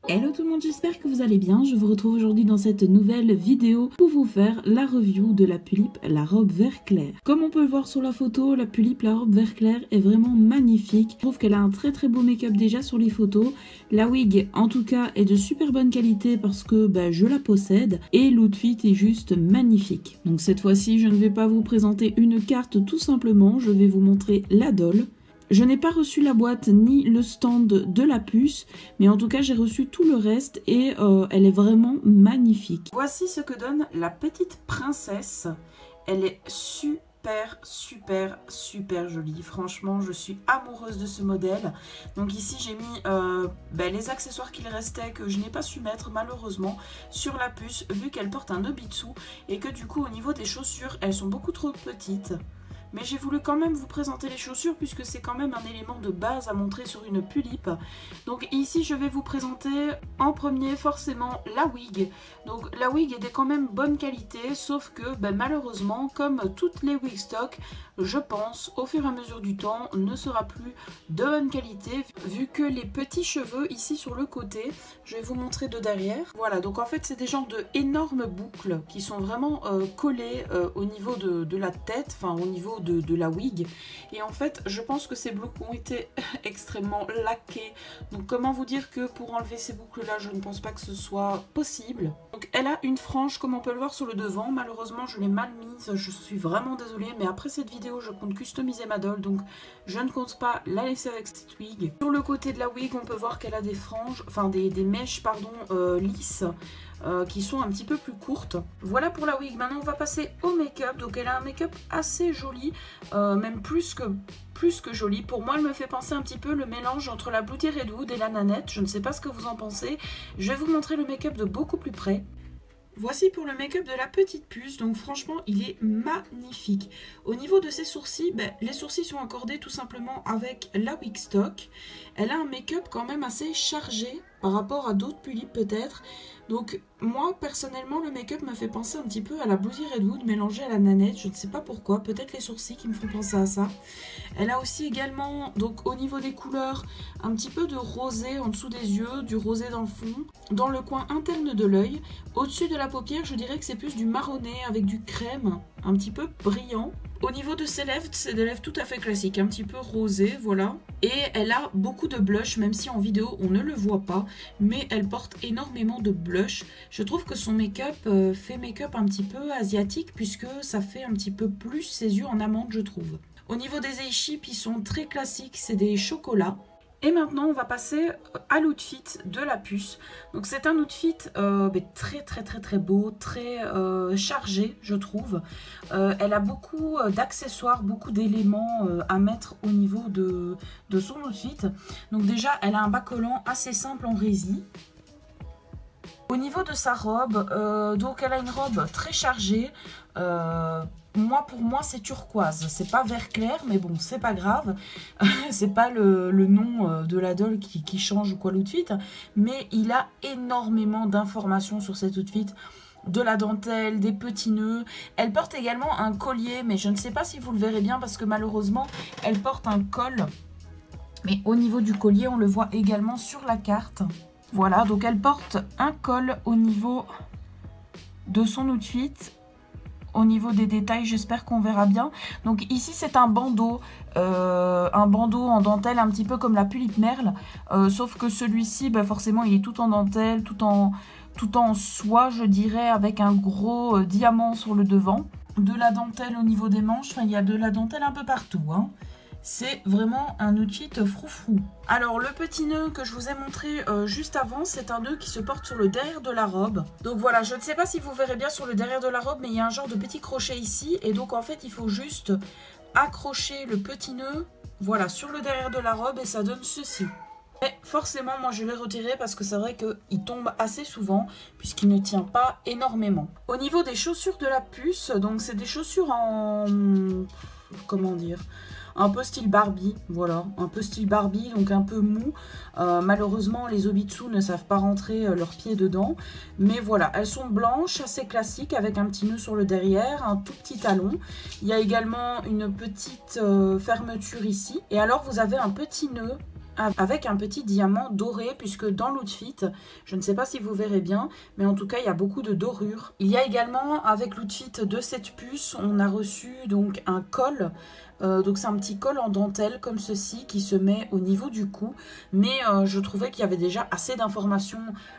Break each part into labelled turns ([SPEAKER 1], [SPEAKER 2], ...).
[SPEAKER 1] Hello tout le monde, j'espère que vous allez bien. Je vous retrouve aujourd'hui dans cette nouvelle vidéo pour vous faire la review de la Pulippe, la robe vert clair. Comme on peut le voir sur la photo, la Pulippe, la robe vert clair est vraiment magnifique. Je trouve qu'elle a un très beau make-up déjà sur les photos. La wig en tout cas est de super bonne qualité parce que je la possède et l'outfit est juste magnifique. Donc cette fois-ci je ne vais pas vous présenter une carte tout simplement, je vais vous montrer la doll. Je n'ai pas reçu la boîte ni le stand de la puce, mais en tout cas j'ai reçu tout le reste et elle est vraiment magnifique. Voici ce que donne la petite princesse. Elle est super jolie. Franchement, je suis amoureuse de ce modèle. Donc ici j'ai mis les accessoires qu'il restait que je n'ai pas su mettre malheureusement sur la puce vu qu'elle porte un nobitsu et que du coup au niveau des chaussures elles sont beaucoup trop petites. Mais j'ai voulu quand même vous présenter les chaussures puisque c'est quand même un élément de base à montrer sur une Pulippe. Donc ici je vais vous présenter en premier forcément la wig. Donc la wig est de quand même bonne qualité sauf que malheureusement comme toutes les wig stock, je pense au fur et à mesure du temps ne sera plus de bonne qualité vu que les petits cheveux ici sur le côté, je vais vous montrer de derrière. Voilà, donc en fait c'est des genres de énormes boucles qui sont vraiment collées au niveau de la tête, enfin au niveau de la wig, et en fait je pense que ces boucles ont été extrêmement laquées, donc comment vous dire que pour enlever ces boucles là je ne pense pas que ce soit possible. Donc elle a une frange comme on peut le voir sur le devant, malheureusement je l'ai mal mise, je suis vraiment désolée, mais après cette vidéo je compte customiser ma doll, donc je ne compte pas la laisser avec cette wig. Sur le côté de la wig on peut voir qu'elle a des franges, enfin des mèches pardon lisses, qui sont un petit peu plus courtes. Voilà pour la wig. Maintenant on va passer au make-up. Donc elle a un make-up assez joli, même plus que joli. Pour moi elle me fait penser un petit peu le mélange entre la Beauty Redwood et la Nanette. Je ne sais pas ce que vous en pensez. Je vais vous montrer le make-up de beaucoup plus près. Voici pour le make-up de la petite puce, donc franchement il est magnifique. Au niveau de ses sourcils, les sourcils sont accordés tout simplement avec la wig stock. Elle a un make-up quand même assez chargé par rapport à d'autres Pulippe peut-être. Donc moi personnellement le make-up me fait penser un petit peu à la Beauty Redwood mélangée à la Nanette, je ne sais pas pourquoi, peut-être les sourcils qui me font penser à ça. Elle a aussi également, donc au niveau des couleurs, un petit peu de rosé en dessous des yeux, du rosé dans le fond, dans le coin interne de l'œil. Au-dessus de la paupière, je dirais que c'est plus du marronné avec du crème, un petit peu brillant. Au niveau de ses lèvres, c'est des lèvres tout à fait classiques, un petit peu rosées, voilà. Et elle a beaucoup de blush, même si en vidéo on ne le voit pas, mais elle porte énormément de blush. Je trouve que son make-up fait make-up un petit peu asiatique, puisque ça fait un petit peu plus ses yeux en amande, je trouve. Au niveau des eyeships, ils sont très classiques, c'est des chocolats. Et maintenant, on va passer à l'outfit de la puce. Donc c'est un outfit très beau, très chargé, je trouve. Elle a beaucoup d'accessoires, beaucoup d'éléments à mettre au niveau de son outfit. Donc déjà, elle a un bas collant assez simple en résille. Au niveau de sa robe, donc elle a une robe très chargée. Pour moi c'est turquoise, c'est pas vert clair, mais bon c'est pas grave. C'est pas le nom de la doll qui change ou quoi l'outfit, mais il a énormément d'informations sur cet outfit. De la dentelle, des petits nœuds. Elle porte également un collier, mais je ne sais pas si vous le verrez bien parce que malheureusement elle porte un col. Mais au niveau du collier on le voit également sur la carte. Voilà, donc elle porte un col au niveau de son outfit. Au niveau des détails, j'espère qu'on verra bien. Donc ici, c'est un bandeau en dentelle, un petit peu comme la Pulippe Merle. Sauf que celui-ci, forcément, il est tout en dentelle, tout en soie, je dirais, avec un gros diamant sur le devant. De la dentelle au niveau des manches, enfin, il y a de la dentelle un peu partout, hein. C'est vraiment un outfit froufrou. Alors le petit nœud que je vous ai montré juste avant, c'est un nœud qui se porte sur le derrière de la robe. Donc voilà, je ne sais pas si vous verrez bien sur le derrière de la robe, mais il y a un genre de petit crochet ici. Et donc en fait, il faut juste accrocher le petit nœud, voilà, sur le derrière de la robe et ça donne ceci. Mais forcément, moi je l'ai retiré parce que c'est vrai qu'il tombe assez souvent puisqu'il ne tient pas énormément. Au niveau des chaussures de la puce, donc c'est des chaussures en... comment dire, un peu style Barbie, voilà, un peu style Barbie, donc un peu mou. Malheureusement, les Obitsu ne savent pas rentrer leurs pieds dedans. Mais voilà, elles sont blanches, assez classiques, avec un petit nœud sur le derrière, un tout petit talon. Il y a également une petite fermeture ici. Et alors, vous avez un petit nœud avec un petit diamant doré, puisque dans l'outfit, je ne sais pas si vous verrez bien, mais en tout cas il y a beaucoup de dorures. Il y a également avec l'outfit de cette puce, on a reçu donc un col. Donc c'est un petit col en dentelle comme ceci qui se met au niveau du cou, mais je trouvais qu'il y avait déjà assez d'informations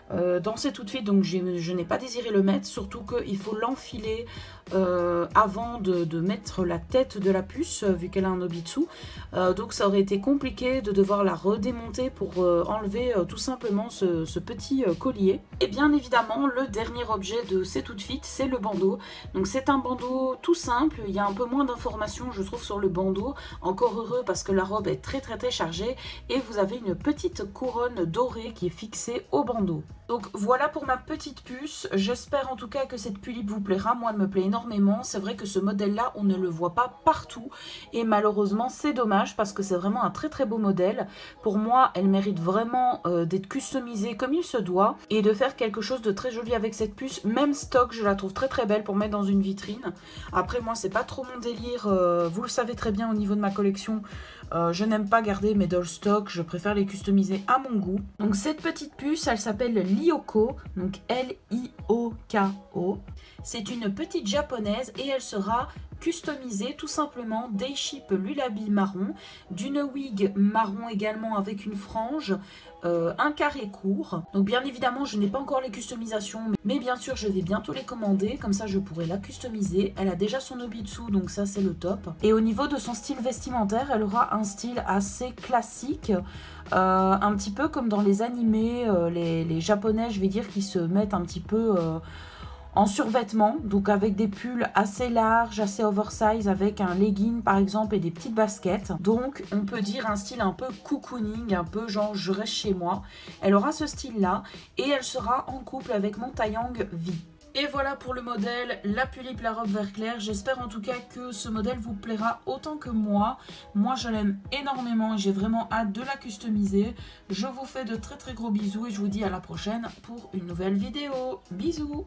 [SPEAKER 1] dans cet outfit, donc je n'ai pas désiré le mettre, surtout qu'il faut l'enfiler avant de mettre la tête de la puce, vu qu'elle a un obitsu, donc ça aurait été compliqué de devoir la redémonter pour enlever tout simplement ce petit collier. Et bien évidemment le dernier objet de cet outfit, c'est le bandeau. Donc c'est un bandeau tout simple, il y a un peu moins d'informations je trouve sur le bandeau, encore heureux parce que la robe est très chargée, et vous avez une petite couronne dorée qui est fixée au bandeau. Donc voilà pour ma petite puce, j'espère en tout cas que cette pulipe vous plaira, moi elle me plaît énormément. C'est vrai que ce modèle là on ne le voit pas partout et malheureusement c'est dommage parce que c'est vraiment un très beau modèle. Pour moi elle mérite vraiment d'être customisée comme il se doit et de faire quelque chose de très joli avec cette puce. Même stock, je la trouve très belle pour mettre dans une vitrine. Après moi c'est pas trop mon délire, vous le savez très bien au niveau de ma collection. Je n'aime pas garder mes dolls stock, je préfère les customiser à mon goût. Donc cette petite puce, elle s'appelle Lyoko, donc L-I-O-K-O. C'est une petite japonaise et elle sera customisée tout simplement des chips Lullaby marron, d'une wig marron également avec une frange, un carré court. Donc bien évidemment je n'ai pas encore les customisations, mais bien sûr je vais bientôt les commander, comme ça je pourrai la customiser. Elle a déjà son obitsu, donc ça c'est le top. Et au niveau de son style vestimentaire, elle aura un style assez classique, un petit peu comme dans les animés, les japonais je vais dire, qui se mettent un petit peu en survêtement, donc avec des pulls assez larges, assez oversize, avec un legging par exemple et des petites baskets. Donc on peut dire un style un peu cocooning, un peu genre je reste chez moi. Elle aura ce style là et elle sera en couple avec mon Taeyang V. Et voilà pour le modèle, la pulipe, la robe vert clair. J'espère en tout cas que ce modèle vous plaira autant que moi. Moi je l'aime énormément et j'ai vraiment hâte de la customiser. Je vous fais de très gros bisous et je vous dis à la prochaine pour une nouvelle vidéo. Bisous!